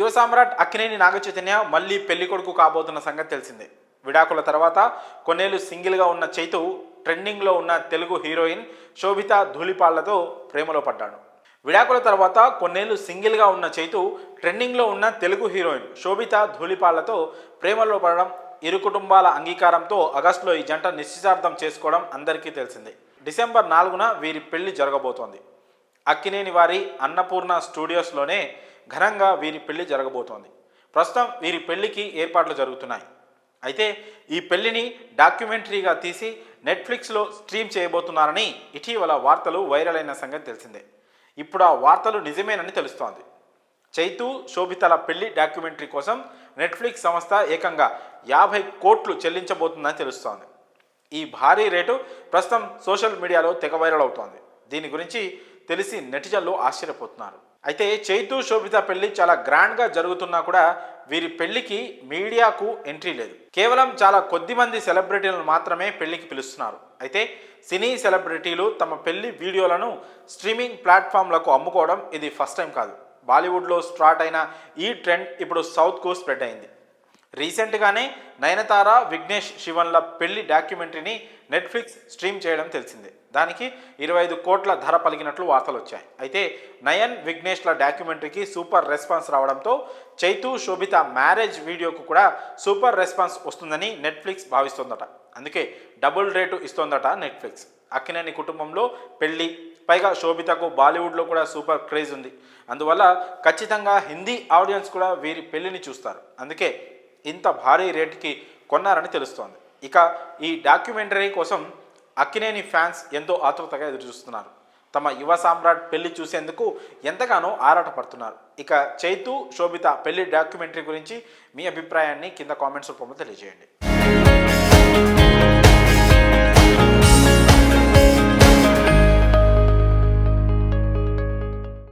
యువ సామ్రాట్ అక్కినేని నాగచైతన్య మళ్ళీ పెళ్లి కొడుకు కాబోతున్న సంగతి తెలిసిందే. విడాకుల తర్వాత కొన్నేళ్లు సింగిల్గా ఉన్న చైతు ట్రెండింగ్లో ఉన్న తెలుగు హీరోయిన్ శోభిత ధూళిపాళ్లతో ప్రేమలో పడ్డాడు. విడాకుల తర్వాత కొన్నేళ్లు సింగిల్గా ఉన్న చైతు ట్రెండింగ్లో ఉన్న తెలుగు హీరోయిన్ శోభిత ధూళిపాళ్లతో ప్రేమలో పడడం, ఇరు కుటుంబాల అంగీకారంతో ఆగస్టులో ఈ జంట నిశ్చితార్థం చేసుకోవడం అందరికీ తెలిసిందే. డిసెంబర్ 4న వీరి పెళ్లి జరగబోతోంది. అక్కినేని వారి అన్నపూర్ణ స్టూడియోస్లోనే ఘనంగా వీరి పెళ్లి జరగబోతోంది. ప్రస్తుతం వీరి పెళ్లికి ఏర్పాట్లు జరుగుతున్నాయి. అయితే ఈ పెళ్లిని డాక్యుమెంటరీగా తీసి నెట్ఫ్లిక్స్లో స్ట్రీమ్ చేయబోతున్నారని ఇటీవల వార్తలు వైరల్ అయిన సంగతి తెలిసిందే. ఇప్పుడు ఆ వార్తలు నిజమేనని తెలుస్తోంది. చైతు శోభితల పెళ్లి డాక్యుమెంటరీ కోసం నెట్ఫ్లిక్స్ సంస్థ ఏకంగా 50 కోట్లు చెల్లించబోతుందని తెలుస్తోంది. ఈ భారీ రేటు ప్రస్తుతం సోషల్ మీడియాలో తెగ వైరల్ అవుతోంది. దీని గురించి తెలిసి నెటిజన్లు ఆశ్చర్యపోతున్నారు. అయితే చైతు శోభిత పెళ్లి చాలా గ్రాండ్గా జరుగుతున్నా కూడా వీరి పెళ్లికి మీడియాకు ఎంట్రీ లేదు. కేవలం చాలా కొద్ది మంది సెలబ్రిటీలను మాత్రమే పెళ్లికి పిలుస్తున్నారు. అయితే సినీ సెలబ్రిటీలు తమ పెళ్లి వీడియోలను స్ట్రీమింగ్ ప్లాట్ఫామ్లకు అమ్ముకోవడం ఇది ఫస్ట్ టైం కాదు. బాలీవుడ్లో స్టార్ట్ అయిన ఈ ట్రెండ్ ఇప్పుడు సౌత్కు స్ప్రెడ్ అయింది. రీసెంట్గానే నయనతార, విఘ్నేష్ శివన్ల పెళ్లి డాక్యుమెంటరీని నెట్ఫ్లిక్స్ స్ట్రీమ్ చేయడం తెలిసిందే. దానికి 25 కోట్ల ధర పలికినట్లు వార్తలు వచ్చాయి. అయితే నయన్, విఘ్నేష్ల డాక్యుమెంటరీకి సూపర్ రెస్పాన్స్ రావడంతో చైతు శోభిత మ్యారేజ్ వీడియోకు కూడా సూపర్ రెస్పాన్స్ వస్తుందని నెట్ఫ్లిక్స్ భావిస్తోందట. అందుకే డబుల్ రేటు ఇస్తోందట నెట్ఫ్లిక్స్. అక్కినేని కుటుంబంలో పెళ్లి, పైగా శోభితకు బాలీవుడ్లో కూడా సూపర్ క్రేజ్ ఉంది. అందువల్ల ఖచ్చితంగా హిందీ ఆడియన్స్ కూడా వీరి పెళ్లిని చూస్తారు. అందుకే ఇంత భారీ రేటుకి కొన్నారని తెలుస్తోంది. ఇక ఈ డాక్యుమెంటరీ కోసం అక్కినేని ఫ్యాన్స్ ఎంతో ఆతృతగా ఎదురుచూస్తున్నారు. తమ యువ సామ్రాట్ పెళ్లి చూసేందుకు ఎంతగానో ఆరాటపడుతున్నారు. ఇక చైతు శోభిత పెళ్లి డాక్యుమెంటరీ గురించి మీ అభిప్రాయాన్ని కింద కామెంట్స్ రూపంలో తెలియజేయండి.